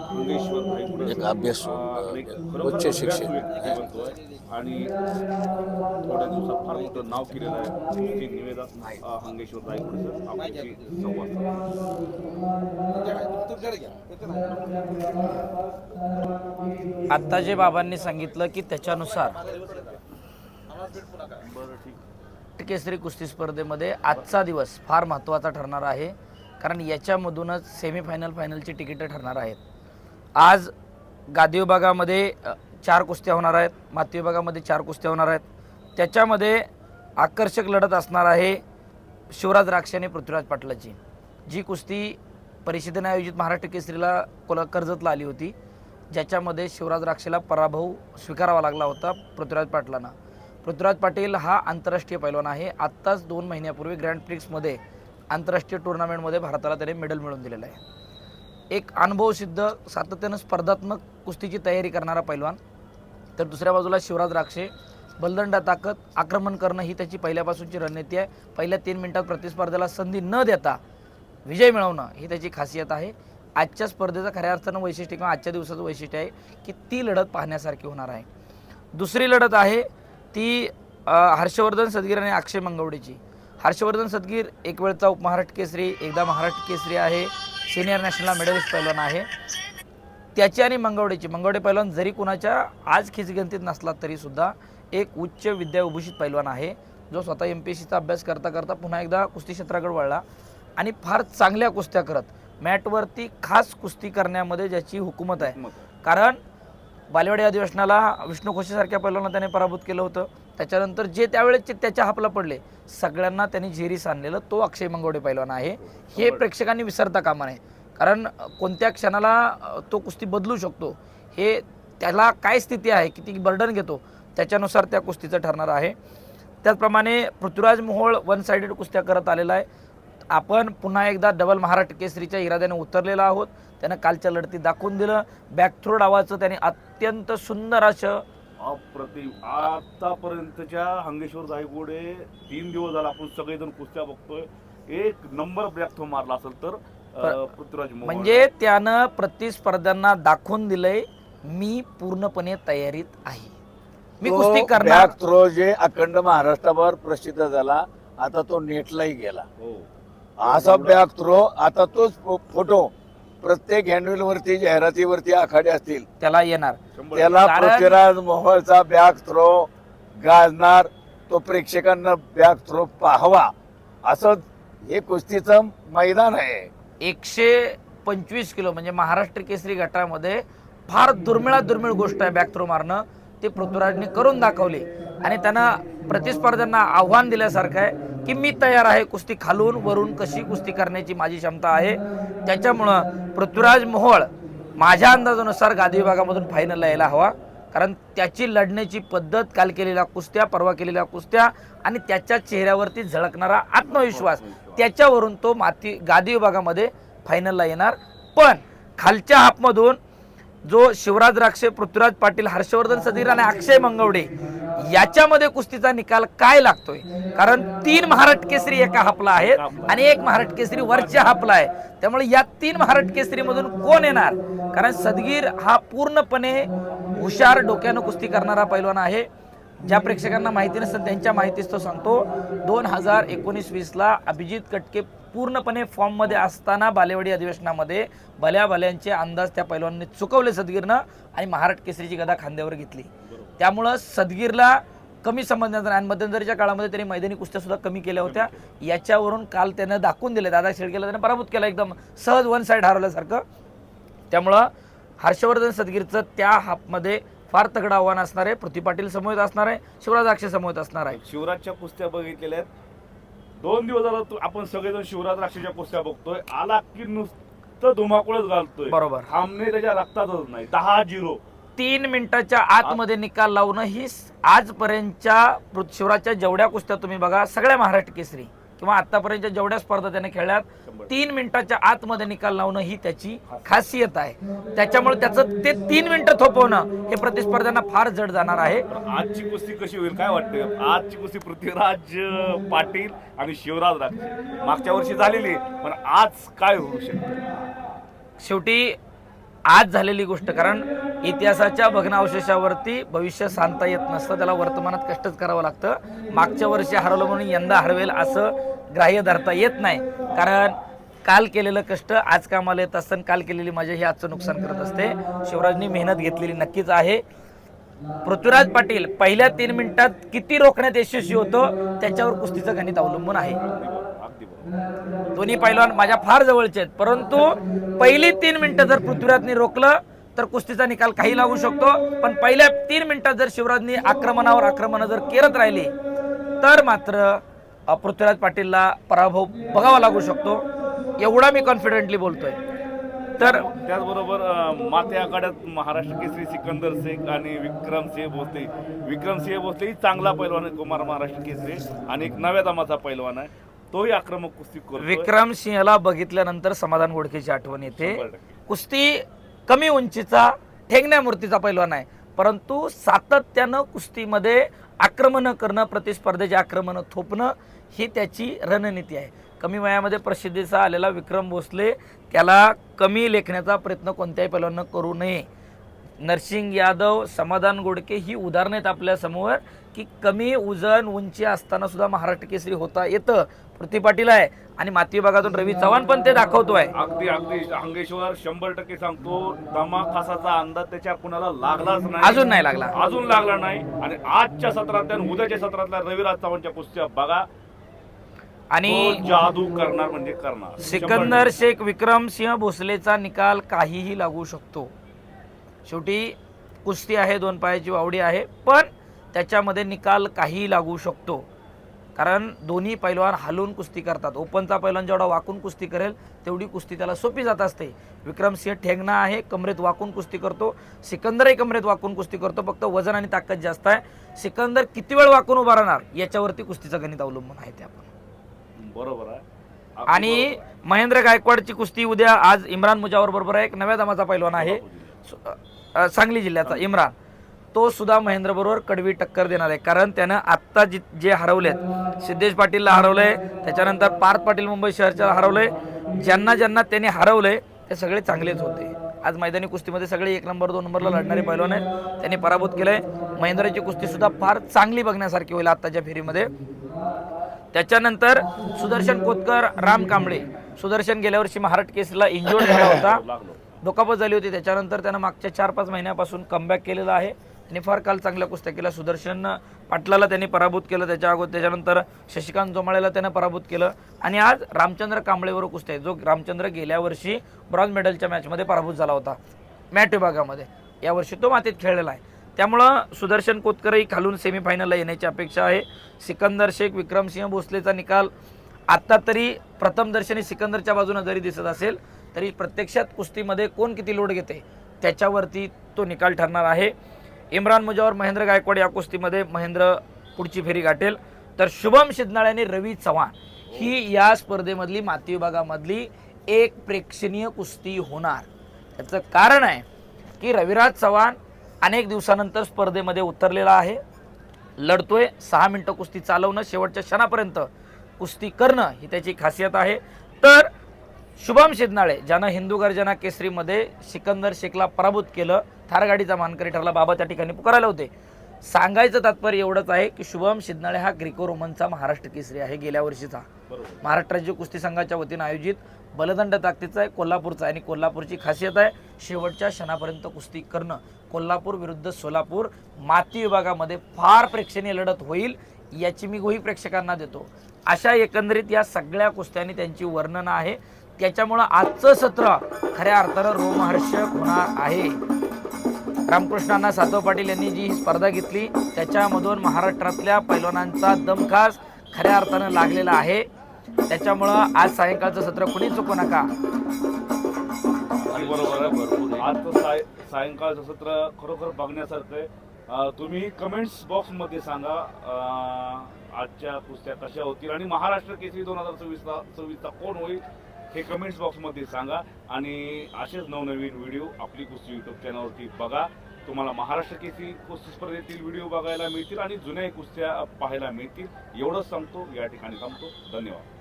मंगेश्वर भाई एक अभ्यासू एक उच्च खरोखर शिक्षित अभ्यासू व्यक्ती बनतोय आणि थोड्या दिवसात फार मोठं नाव केलेलं आहे कुस्ती निवेदक हंगेश्वर रायगुडे सर आपल्याशी संवाद आत्ता जे बाबांनी सांगितलं की त्याच्यानुसार बरं ठीक केसरी कुस्ती स्पर्धेमध्ये आजचा दिवस फार महत्त्वाचा ठरणार आहे, कारण याच्यामधूनच सेमीफायनल फायनलची तिकीटं ठरणार आहेत. आज गादी विभागामध्ये 4 कुस्त्या होणार आहेत, माती विभागामध्ये 4 कुस्त्या होणार आहेत. त्याच्यामध्ये आकर्षक लढत असणार आहे शिवराज राक्षे आणि पृथ्वीराज पाटलाची. जी कुस्ती परिषदेने आयोजित महाराष्ट्र केसरीला कर्जतला आली होती, ज्याच्यामध्ये शिवराज राक्षेला पराभव स्वीकारावा लागला होता पृथ्वीराज पाटलांना. पृथ्वीराज पाटील हा आंतरराष्ट्रीय पैलवान आहे. आत्ताच 2 महिन्यापूर्वी ग्रँड प्रिक्समध्ये आंतरराष्ट्रीय टुर्नामेंटमध्ये भारताला त्याने मेडल मिळवून दिलेलं आहे. एक अनुभवसिद्ध सातत्यानं स्पर्धात्मक कुस्तीची तयारी करणारा पैलवान. तर दुसऱ्या बाजूला शिवराज राक्षे बलदंडा ताकद आक्रमण करणं ही त्याची पहिल्यापासूनची रणनीती आहे. पहिल्या 3 मिनिटात प्रतिस्पर्ध्याला संधी न देता विजय मिळवणं ही त्याची खासियत आहे. आजच्या स्पर्धेचं खऱ्या अर्थानं वैशिष्ट्य किंवा आजच्या दिवसाचं वैशिष्ट्य आहे की ती लढत पाहण्यासारखी होणार आहे. दुसरी लढत आहे ती हर्षवर्धन सदगीर आणि अक्षय मंगवडेची. हर्षवर्धन सदगीर एक वेळचा उपमहाराष्ट्र केसरी, एकदा महाराष्ट्र केसरी आहे, सिनियर नॅशनल मेडलिस्ट पैलवान आहे. त्याची आणि मंगवडे पैलवान जरी कुणाच्या आज खिचगंतीत नसला तरीसुद्धा एक उच्च विद्याविभूषित पैलवान आहे, जो स्वतः MPSCचा अभ्यास करता करता पुन्हा एकदा कुस्ती क्षेत्राकडे वळला आणि फार चांगल्या कुस्त्या करत मॅटवरती खास कुस्ती करण्यामध्ये ज्याची हुकूमत आहे. कारण बालेवाडी अधिवेशनाला विष्णू खोसेसारख्या पैलवानांना त्याने पराभूत केलं होतं. त्याच्यानंतर जे त्यावेळेचे त्याच्या हापला पडले सगळ्यांना त्यांनी झेरीस आणलेलं तो अक्षय मंगवडे पैलवान आहे. हे प्रेक्षकांनी विसरता कामा नये, कारण कोणत्या क्षणाला तो कुस्ती बदलू शकतो, हे त्याला काय स्थिती आहे, किती बर्डन घेतो त्याच्यानुसार त्या कुस्तीचं ठरणार आहे. त्याचप्रमाणे पृथ्वीराज मोहोळ 1 साइडेड कुस्त्या करत आलेला आहे. आपण पुन्हा एकदा डबल महाराष्ट्र केसरीच्या इराद्याने उतरलेला आहोत. त्यानं कालच्या लढतीत दाखवून दिलं. बॅकथ्रो डावाचं त्याने अत्यंत सुंदर असं अप्रतिम आतापर्यंतच्या हंगेश्वर रायगुडे 3 दिवस झाला आपण सगळेजण कुस्त्या बघतोय. एक नंबर ब्रॅक थ्रो मारला असेल तर पृथ्वीराज मोहोळ म्हणजे त्यानं प्रतिस्पर्ध्यांना दाखवून दिलंय मी पूर्णपणे तयारीत आहे, मी कुस्ती करणार. बॅक थ्रो जे अखंड महाराष्ट्रावर प्रसिद्ध झाला, आता तो नेटलाही गेला. असा बॅक थ्रो आता तोच फोटो प्रत्येक हँडल वरती जाहिरातीवरती आखाडे असतील त्याला येणार. त्याला पृथ्वीराज मोहोळचा बॅक थ्रो गाजणार. तो प्रेक्षकांना बॅक थ्रो पाहावा असं हे कुस्तीचं मैदान आहे. 125 किलो म्हणजे महाराष्ट्र केसरी गटामध्ये फार दुर्मिळ गोष्ट आहे बॅक थ्रो मारणं. ते पृथ्वीराजने करून दाखवले आणि त्यानं प्रतिस्पर्ध्यांना आव्हान दिल्यासारखं आहे की मी तयार आहे, कुस्ती खालून वरून कशी कुस्ती करण्याची माझी क्षमता आहे. त्याच्यामुळं पृथ्वीराज मोहोळ माझ्या अंदाजानुसार गादी विभागामधून फायनलला यायला हवा, कारण त्याची लढण्याची पद्धत, काल केलेल्या कुस्त्या, परवा केलेल्या कुस्त्या आणि त्याच्या चेहऱ्यावरती झळकणारा आत्मविश्वास, त्याच्यावरून तो गादी विभागामध्ये फायनलला येणार. पण खालच्या हाफमधून जो शिवराज राक्षे, पृथ्वीराज पाटील, हर्षवर्धन सदगीर आणि अक्षय मंगवडे याच्यामध्ये कुस्तीचा निकाल काय लागतोय, कारण 3 महाराष्ट्र केसरी एका हापला आहेत आणि 1 महाराष्ट्र केसरी वरच्या हापला आहे. त्यामुळे या 3 महाराष्ट्र केसरी मधून कोण येणार, कारण सदगीर हा पूर्णपणे हुशार डोक्यानं कुस्ती करणारा पैलवान आहे. ज्या प्रेक्षकांना माहिती नसतं त्यांच्या माहितीच तो सांगतो. 2019-20ला अभिजित कटके पूर्णपणे फॉर्ममध्ये असताना बालेवाडी अधिवेशनामध्ये भल्यांचे अंदाज त्या पैलवानांनी चुकवले सदगीरनं आणि महाराष्ट्र केसरीची गदा खांद्यावर घेतली. त्यामुळं सदगीरला कमी समजण्याचा आणि मध्यंतरीच्या काळामध्ये त्यांनी मैदानी कुस्त्या सुद्धा कमी केल्या होत्या. याच्यावरून काल त्यानं दाखवून दिले, दादा शेळकेला त्याने पराभूत केला एकदम सहज 1 साइड हरवल्यासारखं. त्यामुळं हर्षवर्धन सदगीरचं त्या हाफमध्ये फार तगडं आव्हान असणार आहे. पृथ्वी पाटील समोर असणार आहे, शिवराज राक्षे समोर असणार आहे. शिवराजच्या कुस्त्या बघितलेल्या आहेत. 2 दिवस झाला आपण सगळेजण शिवराज राक्षेच्या कुस्त्या बघतोय. आला की नुसतं धुमाकूळच घालतोय. बरोबर, थांबणे त्याच्या रक्तातच नाही. 10-0 3 मिनिटाच्या आतमध्ये निकाल लावणं ही आजपर्यंतच्या शिवराजच्या जेवढ्या कुस्त्या तुम्ही बघा, सगळ्या महाराष्ट्र केसरी किंवा आतापर्यंतच्या जेवढ्या स्पर्धा त्याने खेळल्यात, 3 मिनिटाच्या आतमध्ये निकाल लावणं ही त्याची खासियत आहे. त्याच्यामुळे त्याचं ते 3 मिनिटं थोपवणं हे प्रतिस्पर्ध्यांना फार जड जाणार आहे. आजची कुस्ती कशी होईल काय वाटतं? आजची कुस्ती पृथ्वीराज पाटील आणि शिवराज राक्षे मागच्या वर्षी झालेली, पण आज काय होऊ शकतं? शेवटी आज झालेली गोष्ट, कारण इतिहासाच्या भग्नावशेषावरती भविष्य सांगता येत नसतं, त्याला वर्तमानात कष्टच करावं लागतं. मागच्या वर्षी हरवलं म्हणून यंदा हरवेल असं ग्राह्य धरता येत नाही, कारण काल केलेलं कष्ट आज कामाला येत असतं, काल केलेली मजा ही आजचं नुकसान करत असते. शिवराजनी मेहनत घेतलेली नक्कीच आहे. पृथ्वीराज पाटील पहिल्या 3 मिनिटात किती रोखण्यात यशस्वी होतो त्याच्यावर कुस्तीचं गणित अवलंबून आहे. अगदी बरोबर. दोन्ही पैलवान माझ्या फार जवळचे आहेत, परंतु पहिली 3 मिनिटं जर पृथ्वीराजनी रोखलं तर कुस्तीचा निकाल काही लागू शकतो. पण पहिल्या 3 मिनिटात जर शिवराजनी आक्रमणावर आक्रमण जर करत राहिली तर मात्र पृथ्वीराज पाटीलला पराभव बघावा लागू शकतो, एवढा मी कॉन्फिडेंटली बोलतोय. तर त्याचबरोबर माथ्या आखाड्यात महाराष्ट्र केसरी सिकंदर शेख आणि विक्रमसिंह भोसले ही चांगला पैलवान आहे. कुमार महाराष्ट्र केसरी आणि एक नव्या दमाचा पैलवान आहे, तोही आक्रमक कुस्ती करतो. विक्रम सिंहला बघितल्यानंतर समाधान घोडकेची आठवण येते. 100%. कुस्ती कमी उंचीचा ठेंगण्या मूर्तीचा पैलवान आहे, परंतु सातत्यानं कुस्तीमध्ये आक्रमण करणं, प्रतिस्पर्धेचे आक्रमण थोपणं ही त्याची रणनीती आहे. कमी वयामध्ये प्रसिद्धीचा आलेला विक्रम भोसले, त्याला कमी लेखण्याचा प्रयत्न कोणत्याही पैलवानानं करू नये. नरसिंग यादव, समाधान घोडके ही उदाहरणं आहेत आपल्या समोर, की कमी वजन उंची असताना सुद्धा महाराष्ट्र केसरी होता येतं. पृथ्वी पाटील आहे आणि माती विभागातून रवी चव्हाण पण ते दाखवतोय. अगदी हंगेश्वर 100% सांगतो, दमा खासाचा अंदाज त्याच्या कुणाला लागलाच नाही, अजून नाही लागला. अजून लागला नाही. आणि आजच्या सत्रातल्या आणि उद्याच्या सत्रातल्या रविराज चव्हाणच्या कुस्त्या बघा, आणि तो जादू करणार म्हणजे करणार. सिकंदर शेख विक्रमसिंह भोसलेचा निकाल काहीही लागू शकतो. शेवटी कुस्ती आहे, 2 पायाची वावडी आहे, पण त्याच्यामध्ये निकाल काहीही लागू शकतो, कारण दोन्ही पैलवान हलून कुस्ती करतात. ओपनचा पैलवान जेवढा वाकून कुस्ती करेल तेवढी कुस्ती त्याला सोपी जात असते. विक्रमसिंह ठेंगणा आहे, कमरेत वाकून कुस्ती करतो. सिकंदरही कमरेत वाकून कुस्ती करतो, फक्त वजन आणि ताकद जास्त आहे. सिकंदर किती वेळ वाकून उभा राहणार याच्यावरती कुस्तीचं गणित अवलंबून आहे. ते आपण बरोबर आहे. आणि महेंद्र गायकवाडची कुस्ती उद्या, आज इम्रान मुजावर बरोबर आहे, एक नव्या दमाचा पैलवान आहे सांगली जिल्ह्याचा इम्रान, तो सुद्धा महेंद्र बरोबर कडवी टक्कर देणार आहे. कारण त्यानं आत्ता जे हरवलेत, सिद्धेश पाटीलला हरवलंय, त्याच्यानंतर पार्थ पाटील मुंबई शहरच्या हरवलंय, ज्यांना त्यांनी हरवलंय ते सगळे चांगलेच होते. आज मैदानी कुस्तीमध्ये सगळे 1 नंबर 2 नंबरला लढणारे पैलवान आहेत, त्यांनी पराभूत केलंय. महेंद्रची कुस्ती सुद्धा फार चांगली बघण्यासारखी होईल आत्ताच्या फेरीमध्ये. त्याच्यानंतर सुदर्शन कोतकर, राम कांबळे. सुदर्शन गेल्या वर्षी महाराष्ट्र केसरीला इंजोर्ड झाला होता, दुखापत झाली होती. त्याच्यानंतर त्यानं मागच्या 4-5 महिन्यापासून कमबॅक केलेला आहे. त्यांनी फार काल चांगल्या कुस्त्या केल्या. सुदर्शन पाटलाला त्यांनी पराभूत केलं, त्याच्यानंतर शशिकांत जोमाळेला त्यानं पराभूत केलं. आणि आज रामचंद्र कांबळेवर कुस्ती आहे, जो रामचंद्र गेल्या वर्षी ब्रॉन्झ मेडलच्या मॅचमध्ये पराभूत झाला होता मॅट विभागामध्ये. यावर्षी तो मातीत खेळलेला आहे. त्यामुळं सुदर्शन कोतकरही खालून सेमीफायनलला येण्याची अपेक्षा आहे. सिकंदर शेख विक्रमसिंह भोसलेचा निकाल आत्ता तरी प्रथम दर्शनी सिकंदरच्या बाजूने जरी दिसत असेल तरी प्रत्यक्षात कुस्तीमध्ये कोण किती लोड घेते त्याच्यावरती तो निकाल ठरणार आहे. इम्रान मुजावर महेंद्र गायकवाड या कुस्तीमध्ये महेंद्र पुढची फेरी गाठेल, तर शुभम शिंदनाळे आणि रवी चव्हाण ही या स्पर्धेमधली माती विभागामधली एक प्रेक्षणीय कुस्ती होणार. याचं कारण आहे की रविराज चव्हाण अनेक दिवसानंतर स्पर्धेमध्ये उतरलेला आहे, लढतोय. 6 मिनिटं कुस्ती चालवणं, शेवटच्या क्षणापर्यंत कुस्ती करणं ही त्याची खासियत आहे. तर शुभम शिंदनाळे ज्यानं हिंदू गर्जना केसरीमध्ये सिकंदर शेखला पराभूत केलं, थार गाडीचा मानकरी ठरला, बाबा त्या ठिकाणी पुकारायला होते. सांगायचं तात्पर्य एवढंच आहे की शुभम शिंदनाळे हा ग्रेको रोमनचा महाराष्ट्र केसरी आहे, गेल्या वर्षीचा. महाराष्ट्र राज्य कुस्ती संघाच्या वतीनं आयोजित बलदंड ताकदीचा आहे, कोल्हापूरचा आहे. आणि कोल्हापूरची खासियत आहे शेवटच्या क्षणापर्यंत कुस्ती करणं. कोल्हापूर विरुद्ध सोलापूर माती विभागामध्ये फार प्रेक्षणीय लढत होईल याची मी गोही प्रेक्षकांना देतो. अशा एकंदरीत या सगळ्या कुस्त्यांनी त्यांची वर्णनं आहे. त्याच्यामुळं आजचं सत्र खऱ्या अर्थानं रोमहर्षक होणार आहे. रामकृष्णांना सातव पाटील यांनी जी ही स्पर्धा घेतली त्याच्यामधून महाराष्ट्रातल्या पैलवानांचा दमखास खऱ्या अर्थानं लागलेला आहे. त्याच्यामुळं आज सायंकाळचं सत्र कुणी चुकू नका. बरोबर आहे. आजचं सायंकाळचं सत्र खरोखर बघण्यासारखं आहे. तुम्ही कमेंट्स बॉक्समध्ये सांगा आजच्या कुस्त्या कशा होतील आणि महाराष्ट्र केसरी 2026चा कोण होईल हे कमेंट्स बॉक्समध्ये सांगा. आणि असेच नवनवीन व्हिडिओ आपली कुस्ती यूट्यूब चॅनलवरती बघा. तुम्हाला महाराष्ट्र केसरी कुस्ती स्पर्धेतील व्हिडिओ बघायला मिळतील आणि जुन्या कुस्त्या पाहायला मिळतील. एवढंच सांगतो, या ठिकाणी थांबतो. धन्यवाद.